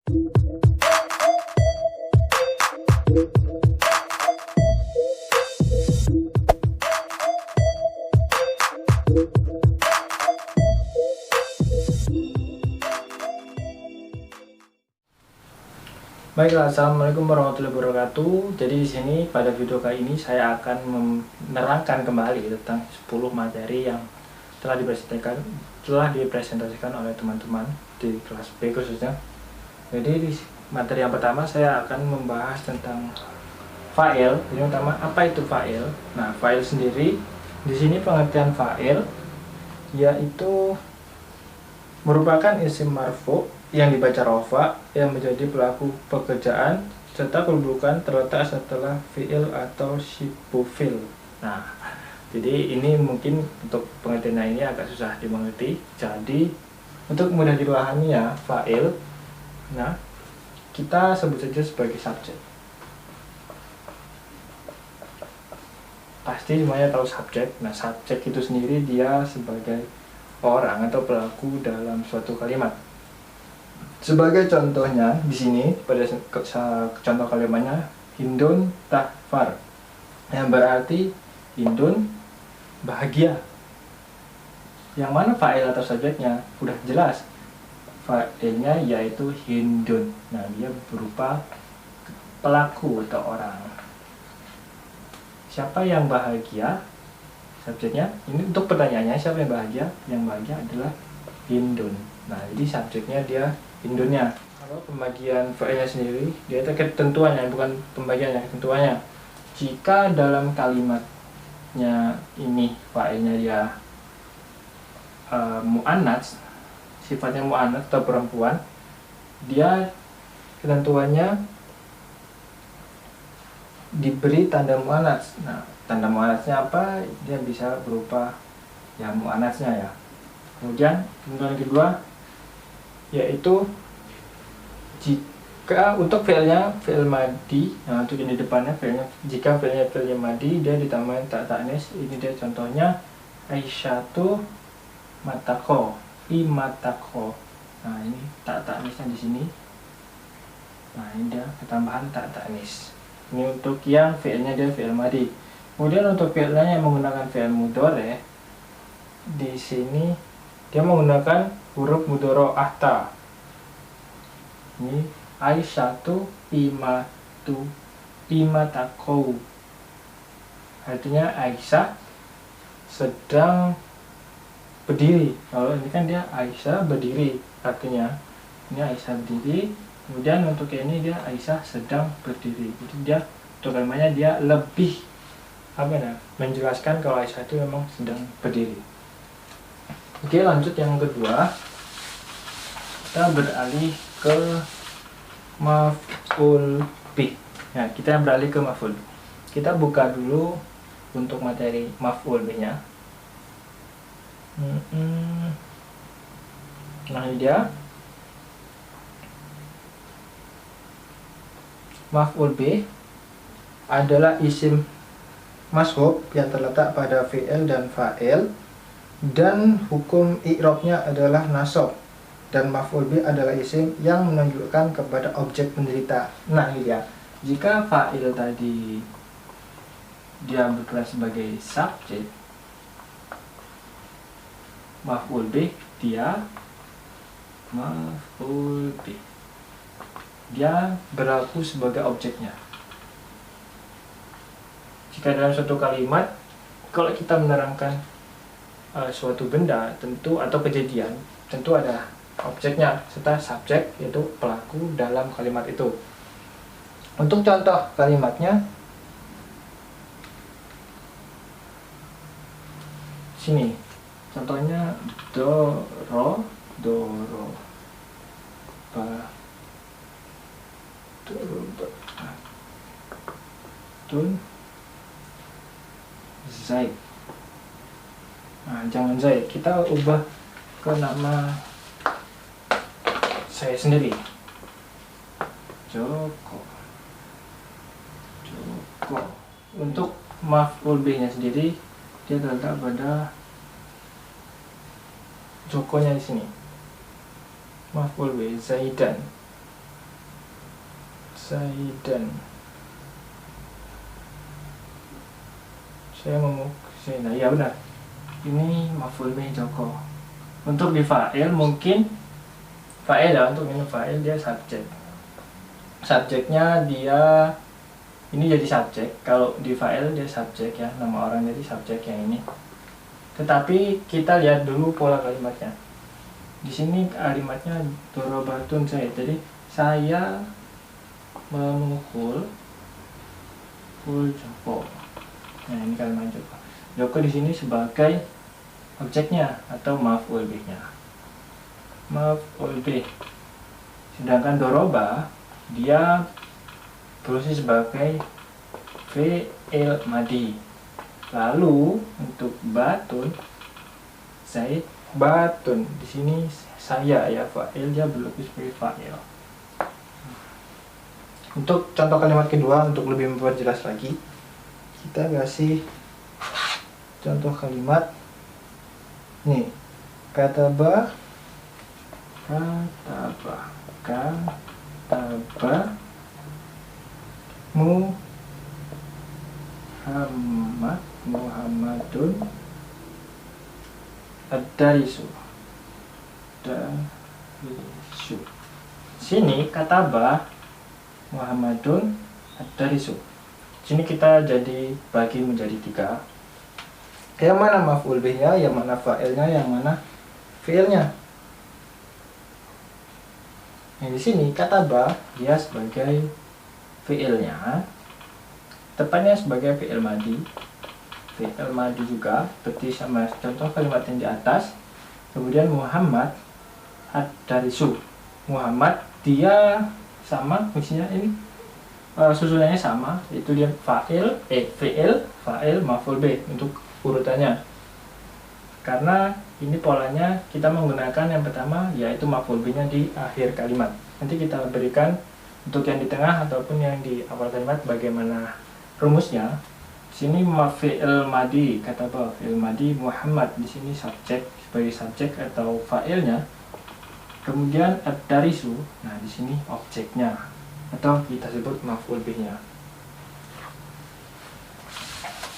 Baiklah, assalamualaikum warahmatullahi wabarakatuh. Jadi di sini pada video kali ini saya akan menerangkan kembali tentang 10 materi yang telah dipresentasikan oleh teman-teman di kelas B khususnya. Jadi di materi yang pertama saya akan membahas tentang file. Yang pertama, apa itu file? Nah, file sendiri di sini pengertian file yaitu merupakan isim marfu yang dibaca rofa yang menjadi pelaku pekerjaan serta kedudukan terletak setelah fiil atau sibu fiil. Nah, jadi ini mungkin untuk pengertiannya ini agak susah dimengerti. Jadi untuk mudah dipahami ya, fa'il, nah kita sebut saja sebagai subjek. Pasti semuanya tahu subjek. Nah, subjek itu sendiri dia sebagai orang atau pelaku dalam suatu kalimat. Sebagai contohnya di sini pada contoh kalimatnya Hindun tahfar, yang berarti Hindun bahagia. Yang mana fa'il atau subjeknya udah jelas, fa'ilnya yaitu Hindun. Nah, dia berupa pelaku atau orang. Siapa yang bahagia? Subjeknya ini untuk pertanyaannya, siapa yang bahagia? Yang bahagia adalah Hindun. Nah, jadi subjeknya dia Hindunnya. Kalau pembagian fa'ilnya sendiri, dia itu ketentuannya, bukan pembagiannya, ketentuannya. Jika dalam kalimatnya ini fa'ilnya dia mu'annats, sifatnya mu'annats atau perempuan, dia ketentuannya diberi tanda mu'annats. Nah, tanda mu'annatsnya apa? Dia bisa berupa yang mu'annatsnya ya. Kemudian ketentuan kedua yaitu jika untuk fi'ilnya fi'il madi, nah untuk ini depannya fi'ilnya, jika fi'ilnya madi dia ditambahin tak ta'nis. Ini dia contohnya Aisyatu matako, imatako. Nah, ini tak ta'nisnya di sini. Nah, ini dia ketambahan tak ta'nis. Ini untuk yang fi'ilnya dia fi'il madi. Kemudian untuk fi'ilnya yang menggunakan fi'il mudhari, di sini dia menggunakan huruf mudhari ahta. Ini Aisyatu imatakau. Artinya Aisyah sedang berdiri. Kalau ini kan dia Aisyah berdiri, artinya ini Aisyah berdiri. Kemudian untuk ini dia Aisyah sedang berdiri. Jadi dia untuk kalimatnya dia lebih menjelaskan kalau Aisyah itu memang sedang berdiri. Oke, lanjut yang kedua. Kita beralih ke maf'ul bih. Nah, kita beralih ke maf'ul. Kita buka dulu untuk materi maf'ul bih-nya. Nah, ini dia. Maf'ul bih adalah isim mashhub yang terletak pada fi'il dan fa'il, dan hukum i'rabnya adalah nasab. Dan maf'ul bih adalah isim yang menunjukkan kepada objek penderita. Nah, ini dia. Jika fa'il tadi dia berperan sebagai subjek, maf'ul bih dia maf'ul bih dia berlaku sebagai objeknya. Jika dalam suatu kalimat, kalau kita menerangkan suatu benda tentu atau kejadian, tentu ada objeknya serta subjek, yaitu pelaku dalam kalimat itu. Untuk contoh kalimatnya sini, contohnya doro tun Zaid. Nah, jangan Zaid, kita ubah ke nama saya sendiri, Joko. Untuk maf'ul bih-nya sendiri dia terletak pada Jokonya di sini. Maf'ul bih Zaidan. Zaidan. Saya mau nah ya benar, ini maf'ul bih Joko. Untuk di fa'il mungkin fa'il ya, untuk ini fa'il dia subjek. Subjeknya dia ini jadi subjek. Kalau di fa'il dia subjek ya, nama orang jadi subjek yang ini. Tetapi kita lihat dulu pola kalimatnya. Di sini kalimatnya dorobatun saya. Jadi saya memukul Joko. Nah, ini kalimat Joko. Joko di sini sebagai objeknya atau maf'ul bihnya. Maf'ul bih. Sedangkan doroba dia berfungsi sebagai fi'il madi. Lalu untuk batun, Zaid batun. Di sini saya ya fa'il, dia berfungsi sebagai fa'il. Untuk contoh kalimat kedua, untuk lebih memperjelas lagi, kita kasih contoh kalimat nih, kataba Muhammadun ad-darisu. Sini kataba Muhammadun ad-darisu. Sini kita jadi bagi menjadi 3. Yang mana maf'ul bihnya, yang mana fa'ilnya, yang mana fi'ilnya. Yang di sini kataba dia sebagai fi'ilnya, tepatnya sebagai fi'il madi. Fi'il madi juga seperti sama contoh kalimat yang di atas. Kemudian Muhammad ad-darisu. Muhammad dia sama fungsinya ini, susunannya sama, itu dia fi'il, fa'il, maf'ul bih untuk urutannya. Karena ini polanya kita menggunakan yang pertama yaitu maf'ul bihnya di akhir kalimat. Nanti kita berikan untuk yang di tengah ataupun yang di awal kalimat bagaimana rumusnya. Sini fi'il madi, kata apa? Fi'il madi Muhammad di sini subjek, sebagai subjek atau fa'ilnya. Kemudian ad-darisu, nah di sini objeknya atau kita sebut maf'ul bihnya.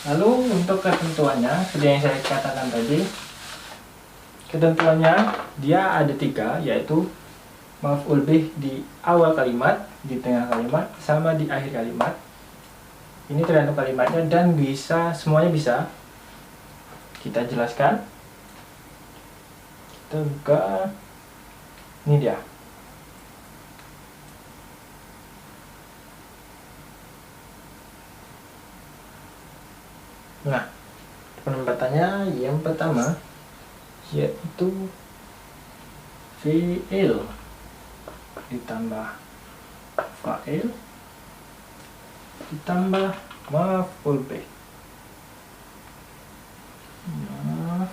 Lalu untuk ketentuannya, seperti yang saya katakan tadi, ketentuannya dia ada 3, yaitu maf'ul bih di awal kalimat, di tengah kalimat, sama di akhir kalimat. Ini tergantung kalimatnya dan bisa, semuanya bisa. Kita jelaskan. Kita buka. Ini dia. Nah, penempatannya yang pertama yaitu fi'il ditambah fa'il ditambah maf'ul bih. Maf'ul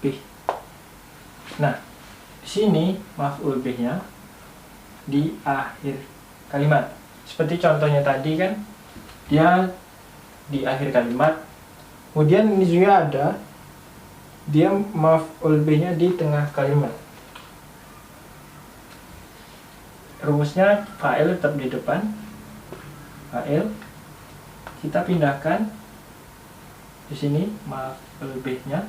bih. Nah, di sini maf'ul bihnya di akhir kalimat. Seperti contohnya tadi kan, dia di akhir kalimat. Kemudian ini juga ada dia maf'ul bihnya di tengah kalimat. Rumusnya fa'il tetap di depan. Fa'il kita pindahkan di sini maf'ul bihnya.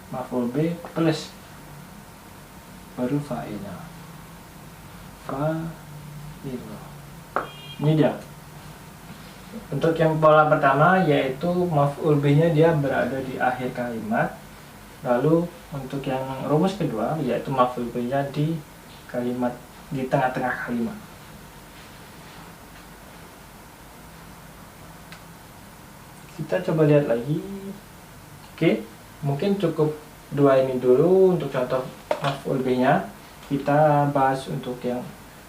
Maf'ul bih plus baru fa'ilnya. Fa'il. Ini dia. Untuk yang pola pertama yaitu maf'ul bihnya dia berada di akhir kalimat. Lalu untuk yang rumus kedua yaitu maf'ul bihnya di kalimat, di tengah-tengah kalimat. Kita coba lihat lagi. Oke, mungkin cukup 2 ini dulu untuk contoh maf'ul bihnya. Kita bahas untuk yang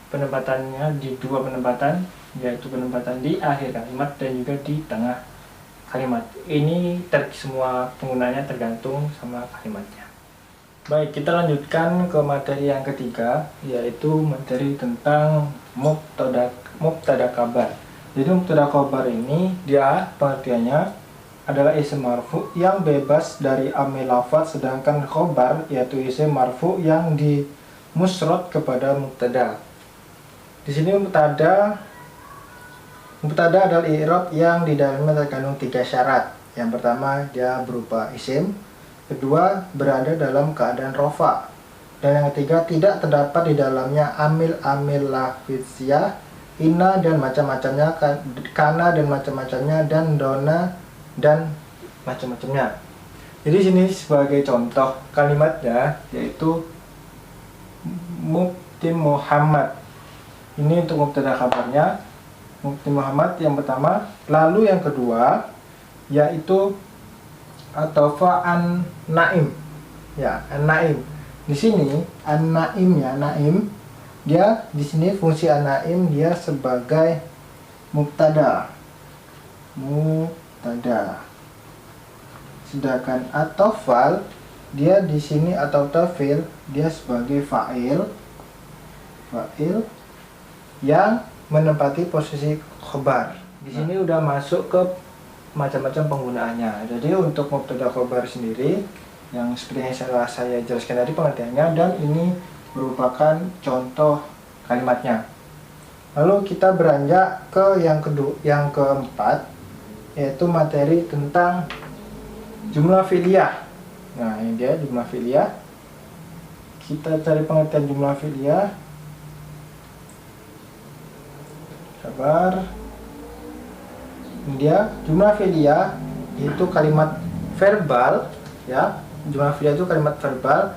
penempatannya di 2 penempatan, yaitu penempatan di akhir kalimat dan juga di tengah kalimat. Ini semua penggunanya tergantung sama kalimatnya. Baik, kita lanjutkan ke materi yang ketiga, yaitu materi tentang mubtada kabar. Jadi mubtada kabar ini dia pengertiannya adalah isim marfu yang bebas dari amil lafaz, sedangkan khobar yaitu isim marfu yang dimusrot kepada mubtada. Di sini mubtada adalah i'rab yang di dalamnya terkandung 3 syarat. Yang pertama, dia berupa isim. Kedua, berada dalam keadaan rofa. Dan yang ketiga, tidak terdapat di dalamnya amil lafiziyah, inna dan macam-macamnya, kana dan macam-macamnya, dan dona dan macam-macamnya. Jadi sini sebagai contoh kalimatnya yaitu Mufti Muhammad. Ini untuk mubtada kabarnya Mufti Muhammad yang pertama. Lalu yang kedua yaitu atofa an naim. Ya, an naim. Di sini an naim ya, naim. Dia di sini fungsi an naim dia sebagai mubtada. Sedangkan atofal dia di sini atau tafil dia sebagai fa'il yang menempati posisi khobar. Di sini udah masuk ke macam-macam penggunaannya. Jadi untuk mubtada khobar sendiri yang seperti yang saya jelaskan tadi pengertiannya, dan ini merupakan contoh kalimatnya. Lalu kita beranjak ke yang keempat, yaitu materi tentang jumlah fi'liyah. Nah, ini dia jumlah fi'liyah. Kita cari pengertian jumlah fi'liyah. Sabar. Ini dia jumlah fi'liyah, yaitu kalimat verbal ya. Jumlah fi'liyah itu kalimat verbal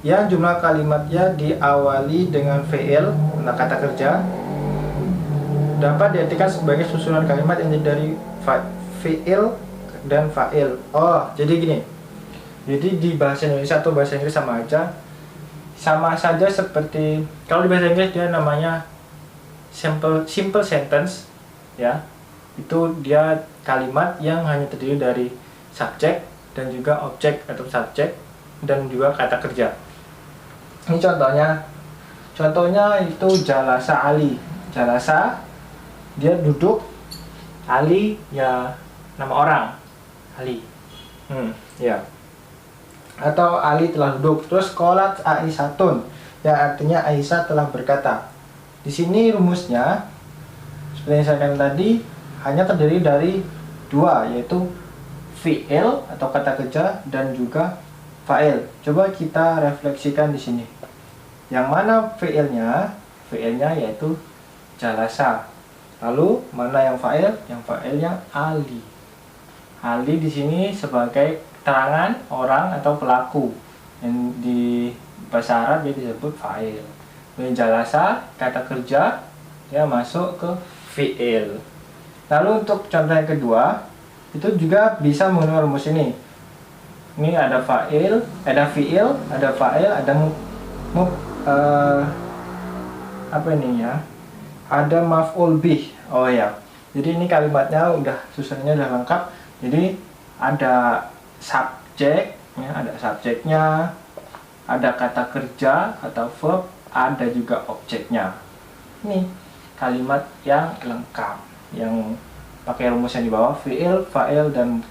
yang jumlah kalimatnya diawali dengan fi'il, nah kata kerja, dapat diartikan sebagai susunan kalimat yang dari fi'il dan fa'il. Oh, jadi gini. Jadi di bahasa Indonesia atau bahasa Inggris sama saja seperti kalau di bahasa Inggris dia namanya simple sentence ya. Itu dia kalimat yang hanya terdiri dari subjek dan juga objek atau subjek dan juga kata kerja. Ini contohnya itu jalasa Ali. Jalasa dia duduk, Ali ya nama orang, Ali. Ya. Atau Ali telah duduk. Terus qolat Aisyatun, yang artinya Aisyah telah berkata. Di sini rumusnya seperti yang saya katakan tadi hanya terdiri dari dua, yaitu fi'il atau kata kerja dan juga fa'il. Coba kita refleksikan di sini. Yang mana fi'ilnya? Fi'ilnya yaitu jalasa. Lalu mana yang fa'il? Yang fa'ilnya Ali. Ali di sini sebagai keterangan orang atau pelaku. Yang di bahasa Arab dia disebut fa'il. Ini jalasa kata kerja, dia masuk ke fi'il. Lalu untuk contoh yang kedua, itu juga bisa menggunakan rumus ini. Ini ada fa'il, ada fi'il, ada fa'il, ada apa ini ya? Ada maf'ul bih. Oh ya. Jadi ini kalimatnya udah susunannya udah lengkap. Jadi ada subjek, ya, ada subjeknya, ada kata kerja atau verb, ada juga objeknya. Ini kalimat yang lengkap, yang pakai rumus yang di bawah, fi'il, fa'il, dan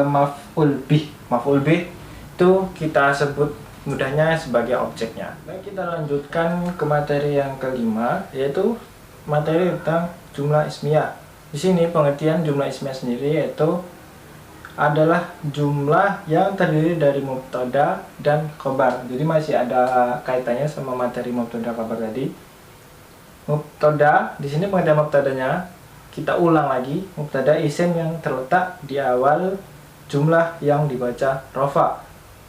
maf'ul bih. Maf'ul bih itu kita sebut mudahnya sebagai objeknya. Baik, kita lanjutkan ke materi yang kelima, yaitu materi tentang jumlah ismiyah. Di sini pengertian jumlah ismiyah sendiri yaitu adalah jumlah yang terdiri dari mubtada dan khobar. Jadi masih ada kaitannya sama materi mubtada khobar tadi. Mubtada, di sini pengertian mubtadanya kita ulang lagi. Mubtada isim yang terletak di awal jumlah yang dibaca rofa.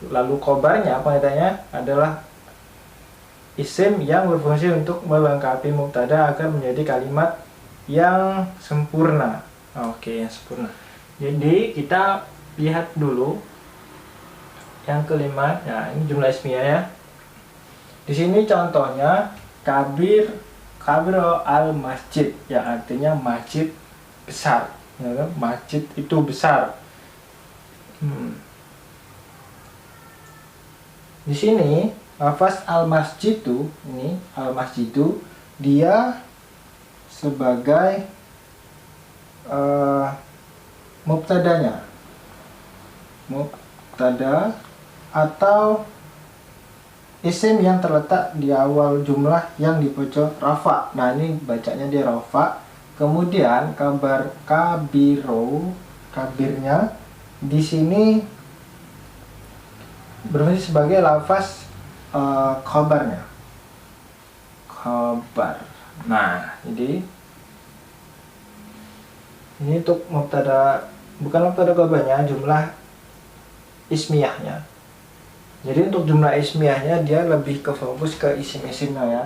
Lalu khobarnya pengertiannya adalah isim yang berfungsi untuk melengkapi mubtada agar menjadi kalimat yang sempurna. Oke, yang sempurna. Jadi kita lihat dulu yang kelima. Nah, ini jumlah ismiyah ya. Di sini contohnya kabir al masjid, yang artinya masjid besar. Ya, masjid itu besar. Di sini lafaz al masjidu, ini al masjidu dia sebagai mubtadanya. Mubtada atau isim yang terletak di awal jumlah yang di pojok rafa. Nah, ini bacanya di rafa. Kemudian kabar kabirnya di sini berfungsi sebagai lafaz khabarnya. Khabar. Nah, jadi ini untuk mubtada, bukan mubtada khabarnya, jumlah ismiyahnya. Jadi untuk jumlah ismiyahnya dia lebih ke fokus ke isim-isimnya ya.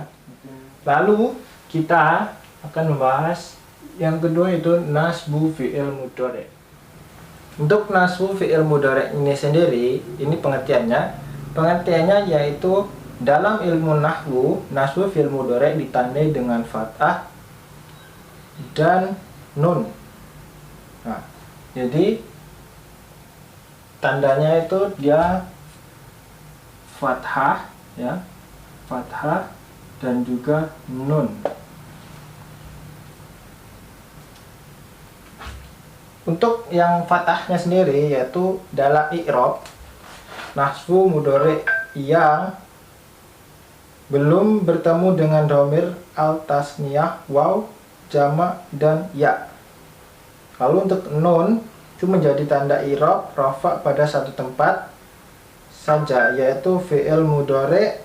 Lalu kita akan membahas yang kedua, itu nasbu fi'il mudhari'. Untuk nasbu fi'il mudhari' ini sendiri, ini pengertiannya yaitu dalam ilmu nahwu, nasbu fi'il mudhari' ditandai dengan fathah dan nun. Nah, jadi tandanya itu dia fathah ya, fathah dan juga nun. Untuk yang fathahnya sendiri yaitu dalam i'rab nasbu mudhari' yang belum bertemu dengan dhamir al-tasniyah, waw, jama' dan ya. Lalu untuk nun itu menjadi tanda i'rab rafa pada satu tempat saja, yaitu fi'il mudhari'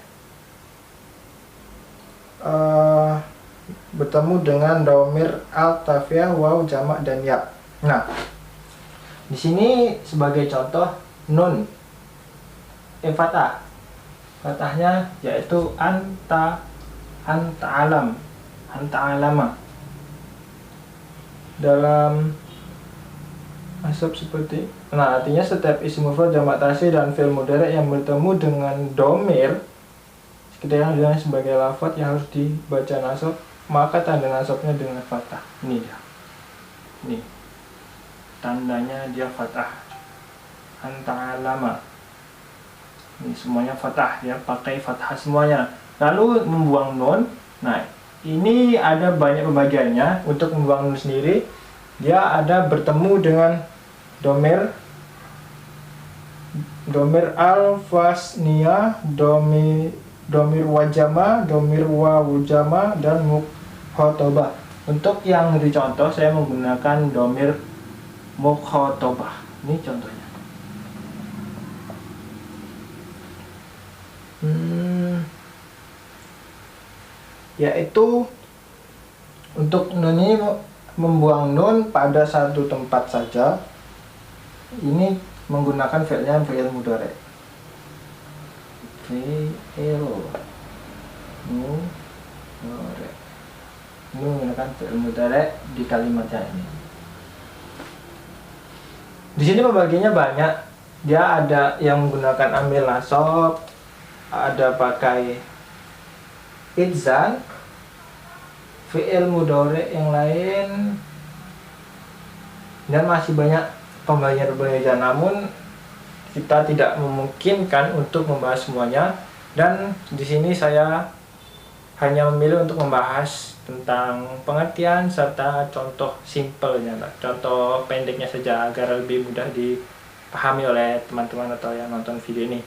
bertemu dengan dhamir al-tafiyah, waw, jama' dan ya. Nah, di sini sebagai contoh nun fathah. Fathahnya yaitu anta alama. Dalam nasab seperti, nah artinya setiap isim mufrad jamak taksir dan fi'il mudhari' yang bertemu dengan dhamir ketika sebagai lafadz yang harus dibaca nasab, maka tanda nasabnya dengan fathah. Ini dia. Ini tandanya dia fathah. Anta alama. Ini semuanya fathah ya, pakai fathah semuanya. Lalu membuang nun. Nah, ini ada banyak pembagiannya. Untuk membuang nun sendiri, dia ada bertemu dengan dhamir al-fasniyah, dhamir wajama, dhamir wawujama, dan mukhotabah. Untuk yang dicontoh saya menggunakan dhamir mukhotabah. Ini contohnya. Yaitu untuk nun ini membuang nun pada satu tempat saja. Ini menggunakan fi'ilnya fi'il mudhari'. Fi'il mudhari'. Ini menggunakan fi'il mudhari' di kalimatnya ini. Di sini pembagiannya banyak. Dia ada yang menggunakan amil nasab, ada pakai idzan, fi'il mudhari' yang lain, dan masih banyak pembagian-pembagian. Namun kita tidak memungkinkan untuk membahas semuanya, dan di sini saya hanya memilih untuk membahas tentang pengertian serta contoh simpelnya, contoh pendeknya saja agar lebih mudah dipahami oleh teman-teman atau yang nonton video ini.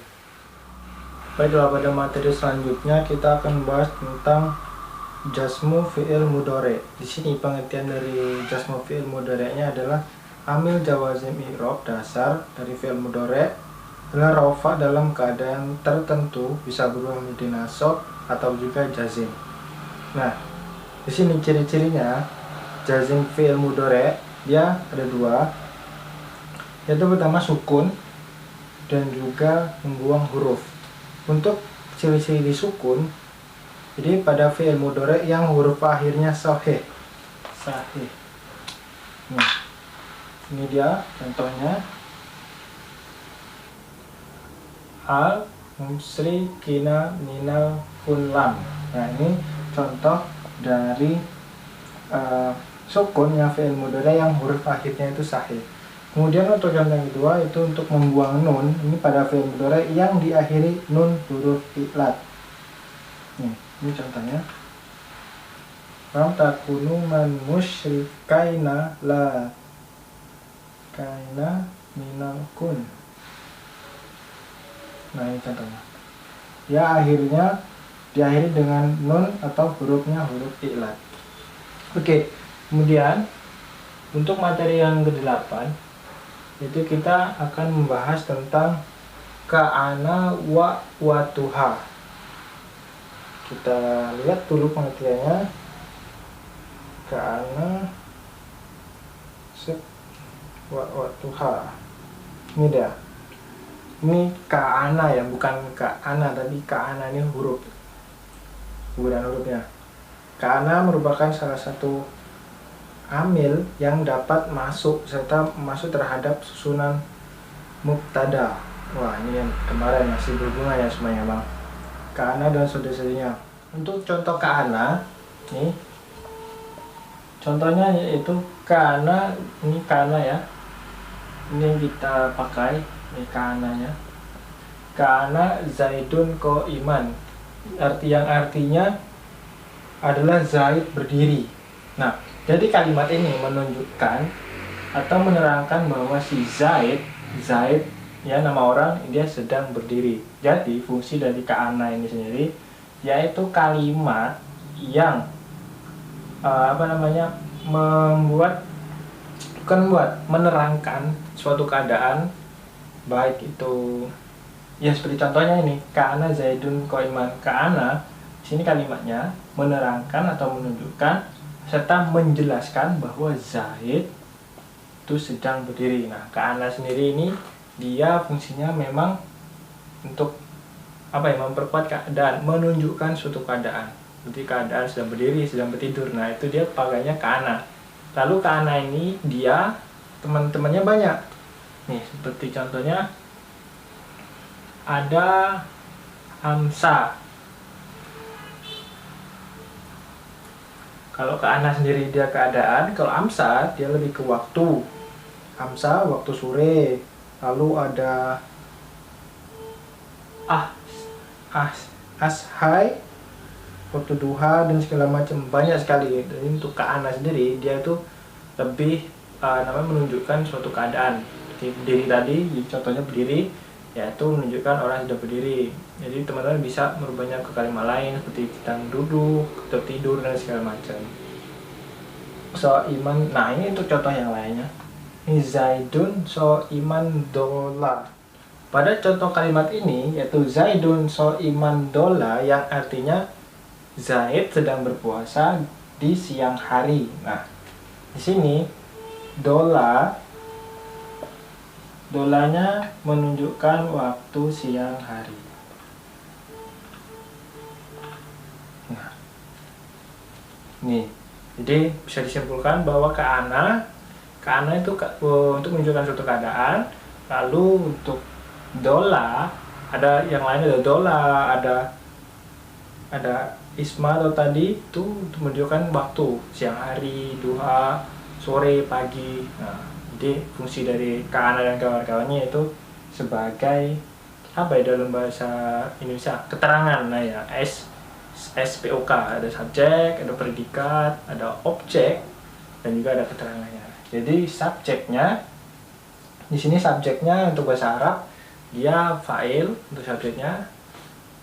Baiklah, pada materi selanjutnya kita akan membahas tentang jazmu fi'il mudhari'. Di sini pengertian dari jazmu fi'il mudhari'nya adalah amil jawazim i'rab dasar dari fi'il mudhari' adalah rafa dalam keadaan tertentu, bisa berubah menjadi nasab atau juga jazim. Nah, di sini ciri-cirinya jazim fi'il mudhari' dia ada dua, yaitu pertama sukun dan juga membuang huruf. Untuk ciri-ciri sukun, jadi pada fi'il mudhari' yang huruf akhirnya sahih. Nah, ini dia contohnya. Al musrikina minal kullam. Nah, ini contoh dari sukun yang fi'il mudhari' yang huruf akhirnya itu sahih. Kemudian untuk yang kedua itu untuk membuang nun, ini pada fi'il mudhari' yang diakhiri nun huruf i'lad. Ini contohnya. Lam takunu man musyrikaina la Kana minal kun. Nah, ini contohnya. Ya, akhirnya diakhiri dengan nun atau hurufnya huruf i'lad. Oke, kemudian untuk materi yang ke-8 itu kita akan membahas tentang ka'ana wa watuha. Kita lihat dulu pengertiannya. Ka'ana wa watuha. Ini dia. Ini ka'ana ya, bukan ka'ana, tapi ka'ana ini huruf. Bukan hurufnya. Ka'ana merupakan salah satu amil yang dapat masuk serta masuk terhadap susunan mubtada. Wah, ini yang kemarin masih berhubungan ya semuanya, Bang. Ka'ana dan saudara-saudaranya. Untuk contoh ka'ana, nih. Contohnya yaitu ka'ana, ini ka'ana ya. Ini yang kita pakai, ini ka'ananya. Ka'ana Zaidun qa'iman. Artinya adalah Zaid berdiri. Nah, jadi kalimat ini menunjukkan atau menerangkan bahwa si Zaid ya, nama orang, dia sedang berdiri. Jadi fungsi dari ka'ana ini sendiri yaitu kalimat yang menerangkan suatu keadaan, baik itu ya seperti contohnya ini ka'ana Zaidun qa'iman. Ka'ana sini kalimatnya menerangkan atau menunjukkan serta menjelaskan bahwa Zaid itu sedang berdiri. Nah, ka'ana sendiri ini dia fungsinya memang untuk memperkuat keadaan, menunjukkan suatu keadaan. Jadi keadaan sedang berdiri, sedang bertidur. Nah, itu dia pakainya ka'ana. Lalu ka'ana ini dia teman-temannya banyak. Nih, seperti contohnya ada amsa. Kalau ka'ana sendiri dia keadaan, kalau amsa dia lebih ke waktu. Amsa waktu sore. Lalu ada ashai waktu duha dan segala macam, banyak sekali. Dan untuk ka'ana sendiri dia itu lebih menunjukkan suatu keadaan. Seperti berdiri tadi, contohnya berdiri, yaitu menunjukkan orang sudah berdiri. Jadi teman-teman bisa merubahnya ke kalimat lain seperti sedang duduk, tertidur dan segala macam. So iman. Nah, ini untuk contoh yang lainnya. Ini Zaidun so iman dola. Pada contoh kalimat ini yaitu Zaidun so iman dola, yang artinya Zaid sedang berpuasa di siang hari. Nah, di sini dolanya menunjukkan waktu siang hari. Nah, nih, jadi bisa disimpulkan bahwa ka'ana itu untuk menunjukkan suatu keadaan. Lalu untuk dola, ada yang lain, ada dola, ada isma atau tadi itu untuk menunjukkan waktu siang hari, duha, sore, pagi. Nah, jadi fungsi dari ka'ana dan kawan-kawannya itu sebagai dalam bahasa Indonesia keterangan. Nah ya, SPOK, ada subjek, ada predikat, ada objek, dan juga ada keterangannya. Jadi subjeknya di sini, subjeknya untuk bahasa Arab dia fa'il untuk subjeknya,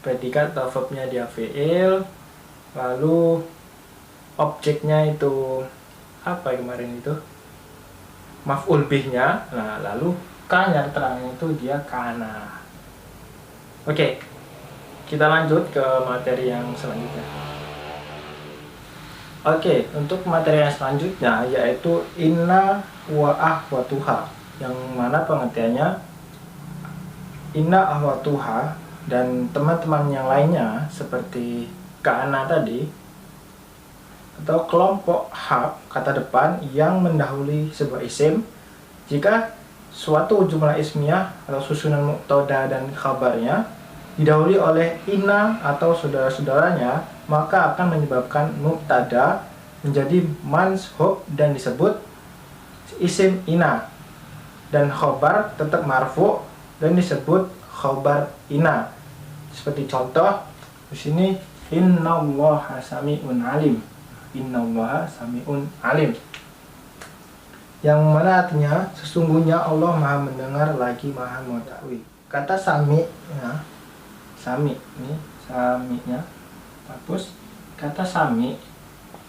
predikat atau verbnya dia fi'il, lalu objeknya itu kemarin itu maf'ul bihnya. Nah, lalu k-nya keterangannya itu dia ka'ana. Oke, kita lanjut ke materi yang selanjutnya. Oke, untuk materi yang selanjutnya yaitu inna wa ahwatuha, yang mana pengertiannya inna ahwatuha dan teman-teman yang lainnya seperti ka'ana tadi, atau kelompok kata depan yang mendahului sebuah isim. Jika suatu jumlah ismiyah atau susunan mubtada dan khabarnya didahului oleh inna atau saudara-saudaranya, maka akan menyebabkan mubtada menjadi manshub dan disebut isim inna, dan khobar tetap marfu dan disebut khobar inna. Seperti contoh di sini, innallaha sami'un alim. Innallaha sami'un alim. yang mana artinya sesungguhnya Allah Maha mendengar lagi Maha mengetahui. Kata sami, ya, sami ini saminya hapus. Kata sami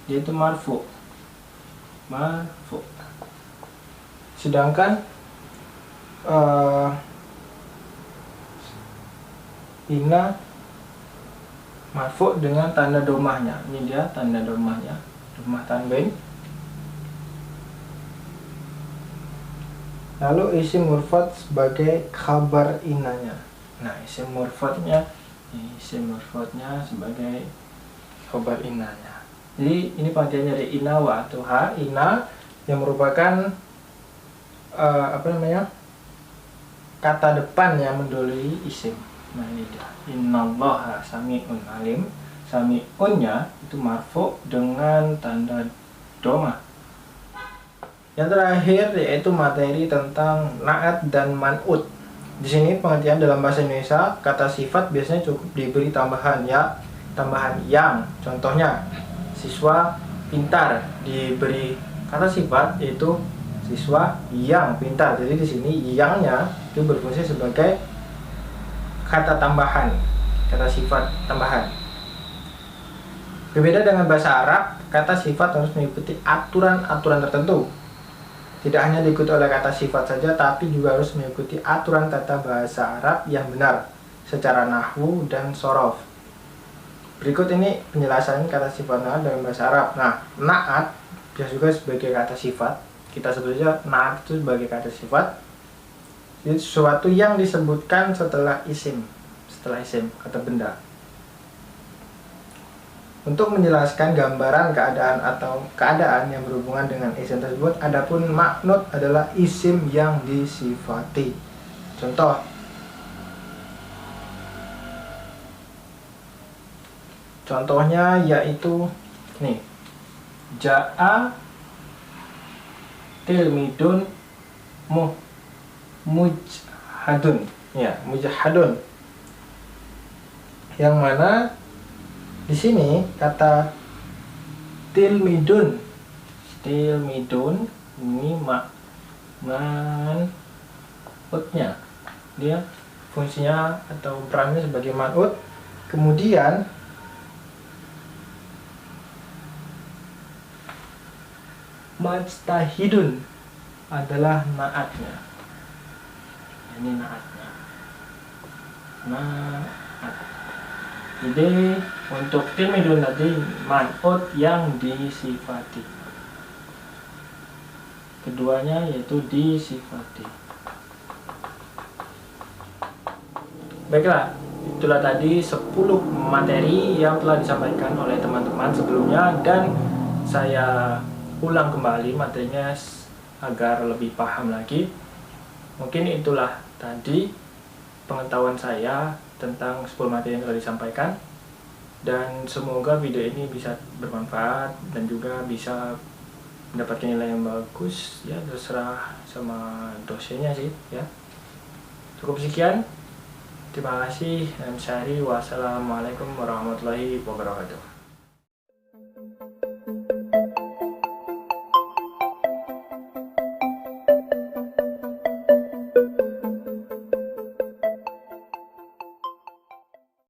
yaitu marfu, sedangkan ina marfu dengan tanda domahnya. Ini dia tanda domahnya, domah tanwin. Lalu isim murfad sebagai kabar inanya. Nah, isim murfadnya sebagai kabar inanya. Jadi ini pengertiannya dari ina wa atau ha. Ina yang merupakan kata depan yang mendahului isim. Nah, ini dia. Innallaha sami'un alim. Sami'unnya itu marfu dengan tanda domah. Yang terakhir yaitu materi tentang naat dan man'ut. Di sini pengertian dalam bahasa Indonesia kata sifat biasanya cukup diberi tambahan ya, tambahan yang. Contohnya siswa pintar diberi kata sifat yaitu siswa yang pintar. Jadi di sini yangnya itu berfungsi sebagai kata tambahan, kata sifat tambahan. Berbeda dengan bahasa Arab, kata sifat harus mengikuti aturan-aturan tertentu. Tidak hanya diikuti oleh kata sifat saja, tapi juga harus mengikuti aturan tata bahasa Arab yang benar secara nahwu dan sorof. Berikut ini penjelasan kata sifat naat dalam bahasa Arab. Nah, naat bisa juga sebagai kata sifat. Kita sebut saja naat itu sebagai kata sifat. Itu sesuatu yang disebutkan setelah isim, kata benda. Untuk menjelaskan gambaran keadaan atau keadaan yang berhubungan dengan isim tersebut, adapun maknut adalah isim yang disifati. Contohnya yaitu nih, ja'a tilmidun mujhadun. Ya, mujhadun. Yang mana di sini kata tilmidun ini man'utnya, dia fungsinya atau perannya sebagai man'ut. Kemudian majtahidun adalah naatnya. Ini naatnya. Jadi untuk tilmidun tadi man'ut yang disifati. Keduanya yaitu disifati. Baiklah, itulah tadi 10 materi yang telah disampaikan oleh teman-teman sebelumnya, dan saya ulang kembali materinya agar lebih paham lagi. Mungkin itulah tadi pengetahuan saya tentang 10 materi yang telah disampaikan, dan semoga video ini bisa bermanfaat dan juga bisa mendapatkan nilai yang bagus. Ya, terserah sama dosennya sih ya. Cukup sekian, terima kasih dan syari. Wassalamualaikum warahmatullahi wabarakatuh.